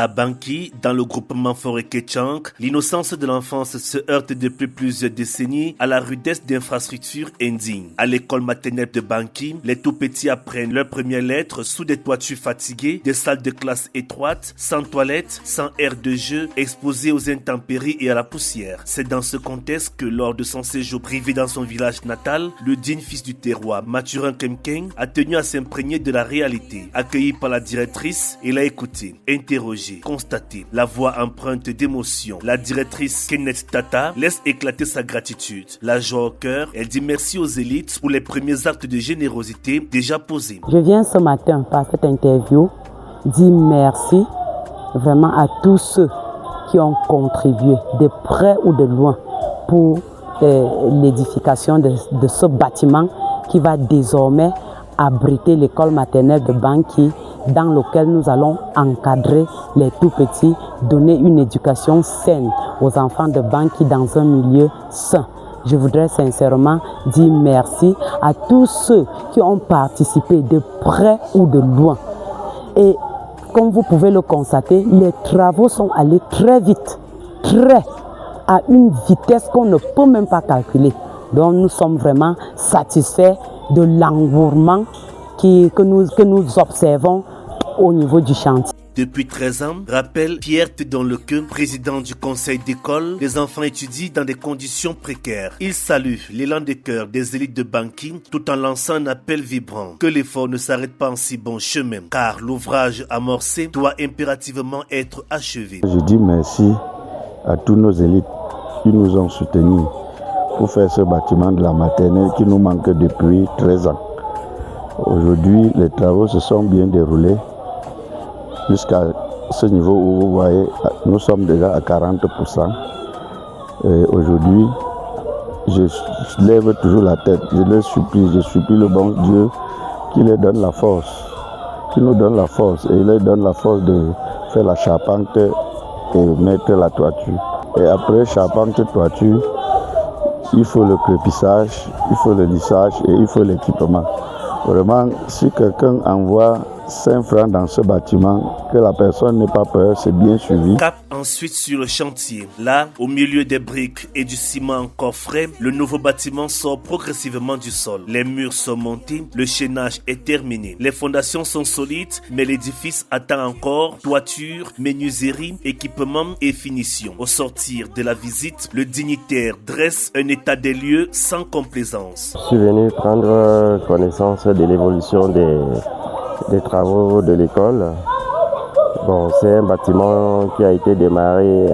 À Banqui, dans le groupement Forêt-Ketchang, l'innocence de l'enfance se heurte depuis plusieurs décennies à la rudesse d'infrastructures indignes. À l'école maternelle de Banqui, les tout-petits apprennent leurs premières lettres sous des toitures fatiguées, des salles de classe étroites, sans toilettes, sans aire de jeu, exposées aux intempéries et à la poussière. C'est dans ce contexte que lors de son séjour privé dans son village natal, le digne fils du terroir, Mathurin Kemkeng, a tenu à s'imprégner de la réalité. Accueilli par la directrice, il a écouté, interrogé, constaté, la voix empreinte d'émotion. La directrice Kenneth Tata laisse éclater sa gratitude. La joie au cœur, elle dit merci aux élites pour les premiers actes de générosité déjà posés. Je viens ce matin par cette interview dire merci vraiment à tous ceux qui ont contribué de près ou de loin pour l'édification de ce bâtiment qui va désormais abriter l'école maternelle de Banqui, dans lequel nous allons encadrer les tout-petits, donner une éducation saine aux enfants de Banqui dans un milieu sain. Je voudrais sincèrement dire merci à tous ceux qui ont participé de près ou de loin. Et comme vous pouvez le constater, les travaux sont allés très vite, à une vitesse qu'on ne peut même pas calculer. Donc nous sommes vraiment satisfaits de l'engouement que nous observons au niveau du chantier. Depuis 13 ans, rappelle Pierre Tedonleke, président du conseil d'école, les enfants étudient dans des conditions précaires. Il salue l'élan de cœur des élites de Banqui tout en lançant un appel vibrant. Que l'effort ne s'arrête pas en si bon chemin, car l'ouvrage amorcé doit impérativement être achevé. Je dis merci à tous nos élites qui nous ont soutenus pour faire ce bâtiment de la maternelle qui nous manque depuis 13 ans. Aujourd'hui, les travaux se sont bien déroulés. Jusqu'à ce niveau où vous voyez, nous sommes déjà à 40%. Et aujourd'hui, je lève toujours la tête, je supplie le bon Dieu qui leur donne la force, qui nous donne la force, et il leur donne la force de faire la charpente et mettre la toiture. Et après charpente, toiture, il faut le crépissage, il faut le lissage et il faut l'équipement. Vraiment, si quelqu'un envoie 5 francs dans ce bâtiment, que la personne n'ait pas peur, c'est bien suivi. Cap ensuite sur le chantier. Là, au milieu des briques et du ciment encore frais, le nouveau bâtiment sort progressivement du sol. Les murs sont montés, le chaînage est terminé. Les fondations sont solides, mais l'édifice attend encore toiture, menuiserie, équipement et finition. Au sortir de la visite, le dignitaire dresse un état des lieux sans complaisance. Je suis venu prendre connaissance de l'évolution des travaux de l'école. Bon, c'est un bâtiment qui a été démarré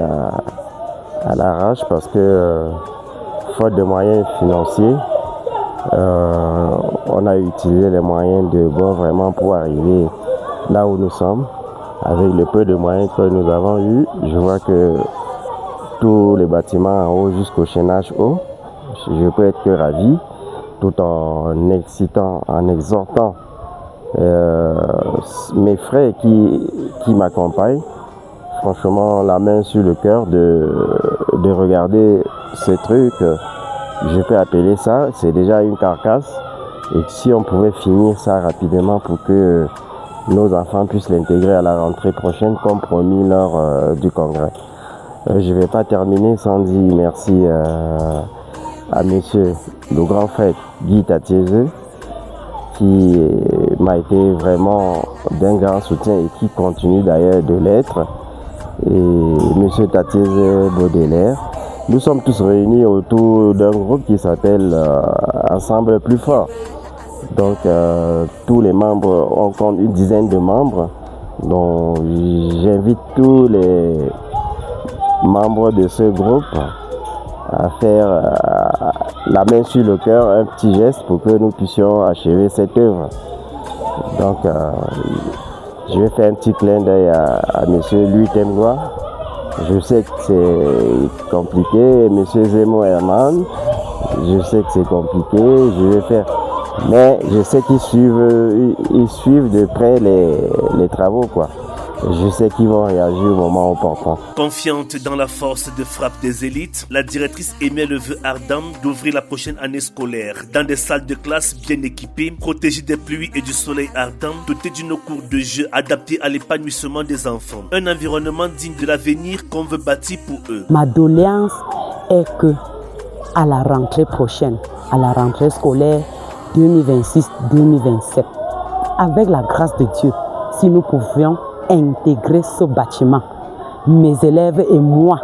à l'arrache parce que, faute de moyens financiers, on a utilisé les moyens de bord vraiment pour arriver là où nous sommes. Avec le peu de moyens que nous avons eu, je vois que tous les bâtiments en haut jusqu'au chaînage haut, je peux être que ravi, tout en exhortant mes frères qui m'accompagnent, franchement la main sur le cœur de regarder ce truc. Je peux appeler ça, c'est déjà une carcasse, et si on pouvait finir ça rapidement pour que nos enfants puissent l'intégrer à la rentrée prochaine comme promis lors du congrès. Je ne vais pas terminer sans dire merci à monsieur le grand frère Guy Tatieze, qui m'a été vraiment d'un grand soutien et qui continue d'ailleurs de l'être, et M. Tatieze Baudelaire. Nous sommes tous réunis autour d'un groupe qui s'appelle Ensemble Plus Fort. Donc tous les membres, on compte une dizaine de membres, donc j'invite tous les membres de ce groupe à faire la main sur le cœur, un petit geste pour que nous puissions achever cette œuvre. Donc, je vais faire un petit clin d'œil à M. Louis Temgois. Je sais que c'est compliqué. M. Zemo Herman, je sais que c'est compliqué. Je vais faire. Mais je sais qu'ils suivent de près les travaux, quoi. Je sais qu'ils vont réagir au moment opportun. Confiante dans la force de frappe des élites, la directrice émet le vœu ardent d'ouvrir la prochaine année scolaire dans des salles de classe bien équipées, protégées des pluies et du soleil ardent, dotées d'une cour de jeu adaptée à l'épanouissement des enfants. Un environnement digne de l'avenir qu'on veut bâtir pour eux. Ma doléance est que à la rentrée prochaine, à la rentrée scolaire 2026-2027, avec la grâce de Dieu, si nous pouvions intégrer ce bâtiment, mes élèves et moi,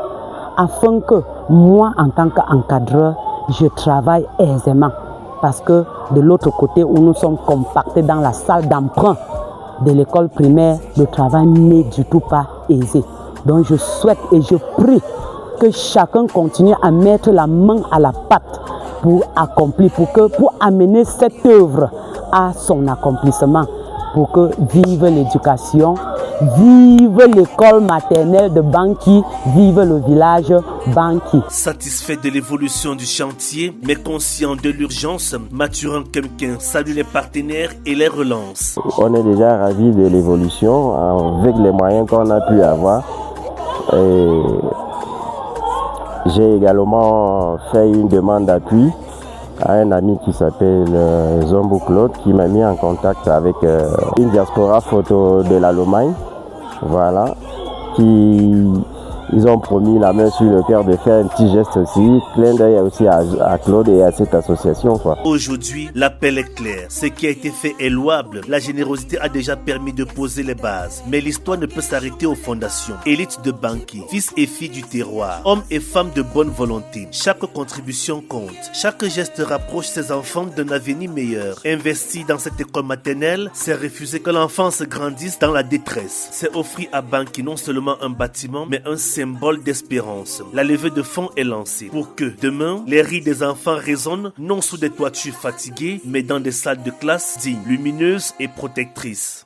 afin que moi, en tant qu'encadreur, je travaille aisément. Parce que de l'autre côté, où nous sommes compactés dans la salle d'emprunt de l'école primaire, le travail n'est du tout pas aisé. Donc je souhaite et je prie que chacun continue à mettre la main à la pâte pour accomplir, pour amener cette œuvre à son accomplissement, pour que vive l'éducation, vive l'école maternelle de Banqui, vive le village Banqui. Satisfait de l'évolution du chantier, mais conscient de l'urgence, Mathurin Kemkin salue les partenaires et les relance. On est déjà ravis de l'évolution avec les moyens qu'on a pu avoir. Et j'ai également fait une demande d'appui à un ami qui s'appelle Zombo Claude, qui m'a mis en contact avec une diaspora photo de la Lomagne. Voilà, ils ont promis la main sur le cœur de faire un petit geste aussi, clin d'œil aussi à Claude et à cette association, quoi. Aujourd'hui, l'appel est clair. Ce qui a été fait est louable. La générosité a déjà permis de poser les bases. Mais l'histoire ne peut s'arrêter aux fondations. Élite de Banqui, fils et filles du terroir, hommes et femmes de bonne volonté. Chaque contribution compte. Chaque geste rapproche ses enfants d'un avenir meilleur. Investir dans cette école maternelle, c'est refuser que l'enfance grandisse dans la détresse. C'est offrir à Banqui non seulement un bâtiment, mais un symbole d'espérance. La levée de fonds est lancée pour que demain, les rires des enfants résonnent non sous des toitures fatiguées, mais dans des salles de classe dignes, lumineuses et protectrices.